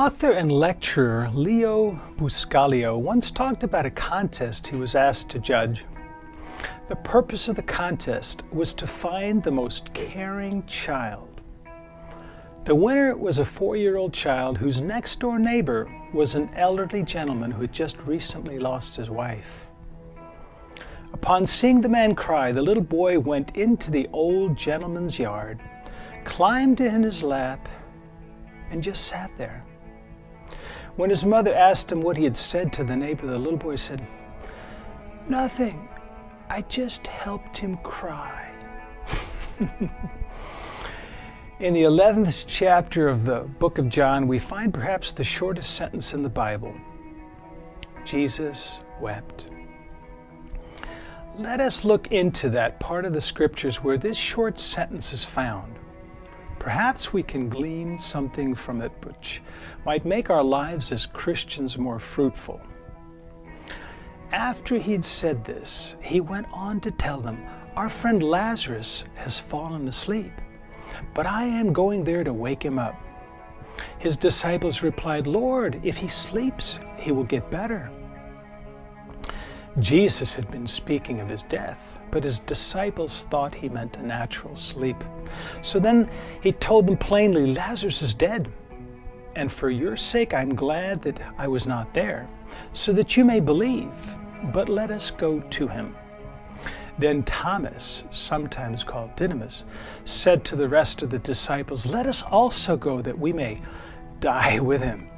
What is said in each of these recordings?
Author and lecturer Leo Buscaglia once talked about a contest he was asked to judge. The purpose of the contest was to find the most caring child. The winner was a 4-year-old child whose next-door neighbor was an elderly gentleman who had just recently lost his wife. Upon seeing the man cry, the little boy went into the old gentleman's yard, climbed in his lap, and just sat there. When his mother asked him what he had said to the neighbor, the little boy said, "Nothing. I just helped him cry." In the 11th chapter of the book of John, we find perhaps the shortest sentence in the Bible. Jesus wept. Let us look into that part of the scriptures where this short sentence is found. Perhaps we can glean something from it which might make our lives as Christians more fruitful. After he'd said this, he went on to tell them, "Our friend Lazarus has fallen asleep, but I am going there to wake him up." His disciples replied, "Lord, if he sleeps, he will get better." Jesus had been speaking of his death, but his disciples thought he meant a natural sleep. So then he told them plainly, "Lazarus is dead, and for your sake I'm glad that I was not there, so that you may believe, but let us go to him." Then Thomas, sometimes called Didymus, said to the rest of the disciples, "Let us also go that we may die with him."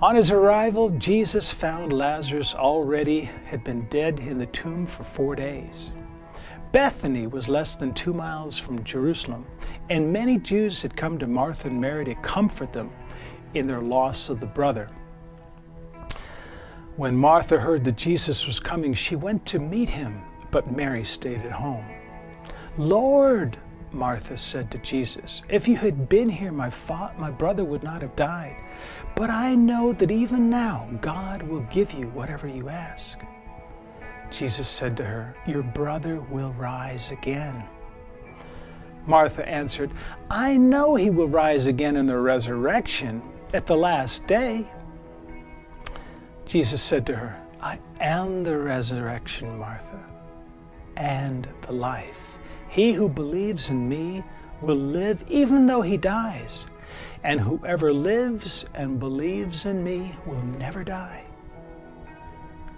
On his arrival, Jesus found Lazarus already had been dead in the tomb for 4 days. Bethany was less than 2 miles from Jerusalem, and many Jews had come to Martha and Mary to comfort them in their loss of the brother. When Martha heard that Jesus was coming, she went to meet him, but Mary stayed at home. "Lord," Martha said to Jesus, "if you had been here, my brother would not have died. But I know that even now God will give you whatever you ask." Jesus said to her, "Your brother will rise again." Martha answered, "I know he will rise again in the resurrection at the last day." Jesus said to her, "I am the resurrection, Martha, and the life. He who believes in me will live even though he dies, and whoever lives and believes in me will never die."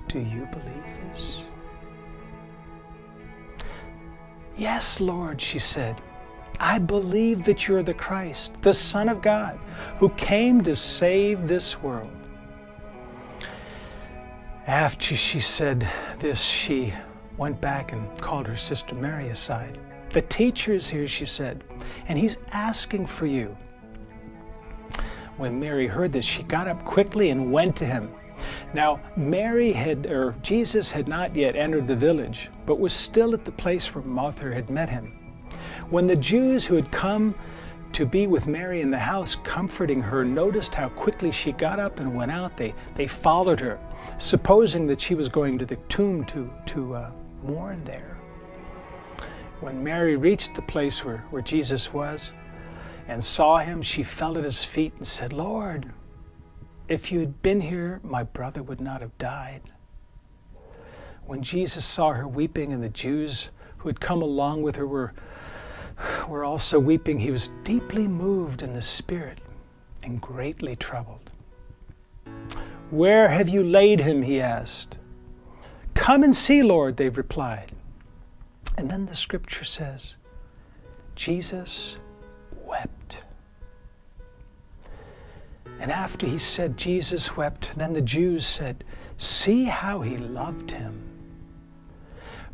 Do you believe this? "Yes, Lord," she said. "I believe that you're the Christ, the Son of God, who came to save this world." After she said this, she went back and called her sister Mary aside. "The teacher is here," she said, "and he's asking for you." When Mary heard this, she got up quickly and went to him. Now, Jesus had not yet entered the village, but was still at the place where Martha had met him. When the Jews who had come to be with Mary in the house, comforting her, noticed how quickly she got up and went out, they followed her, supposing that she was going to the tomb to mourn there. When Mary reached the place where Jesus was and saw him, she fell at his feet and said, "Lord, if you had been here, my brother would not have died." When Jesus saw her weeping and the Jews who had come along with her were also weeping, he was deeply moved in the spirit and greatly troubled. "Where have you laid him?" he asked. "Come and see, Lord," they replied. And then the scripture says, Jesus wept. And after he said Jesus wept, then the Jews said, "See how he loved him."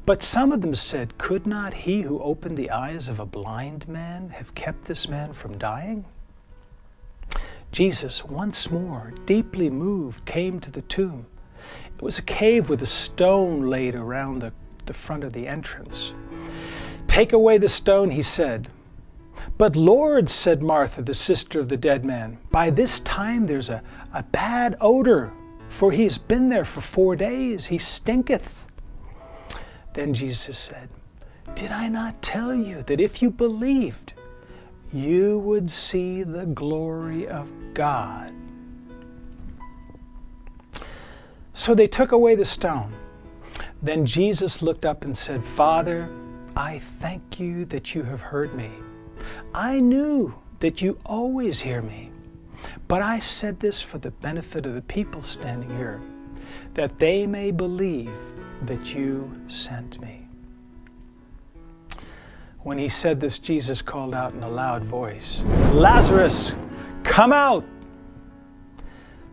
But some of them said, "Could not he who opened the eyes of a blind man have kept this man from dying?" Jesus, once more, deeply moved, came to the tomb. It was a cave with a stone laid around the front of the entrance. "Take away the stone," he said. "But Lord," said Martha, the sister of the dead man, "by this time there's a bad odor, for he has been there for 4 days. He stinketh." Then Jesus said, "Did I not tell you that if you believed, you would see the glory of God?" So they took away the stone. Then Jesus looked up and said, Father, I thank you that you have heard me. I knew that you always hear me, but I said this for the benefit of the people standing here, that they may believe that you sent me. When he said this, Jesus called out in a loud voice, Lazarus, come out!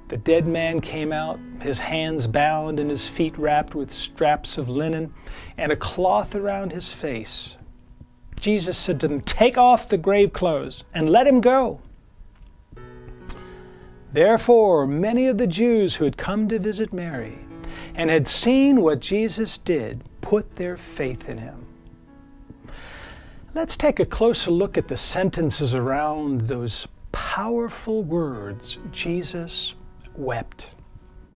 The dead man came out, his hands bound and his feet wrapped with straps of linen and a cloth around his face. Jesus said to them, take off the grave clothes and let him go. Therefore, many of the Jews who had come to visit Mary and had seen what Jesus did put their faith in him. Let's take a closer look at the sentences around those powerful words, Jesus wept.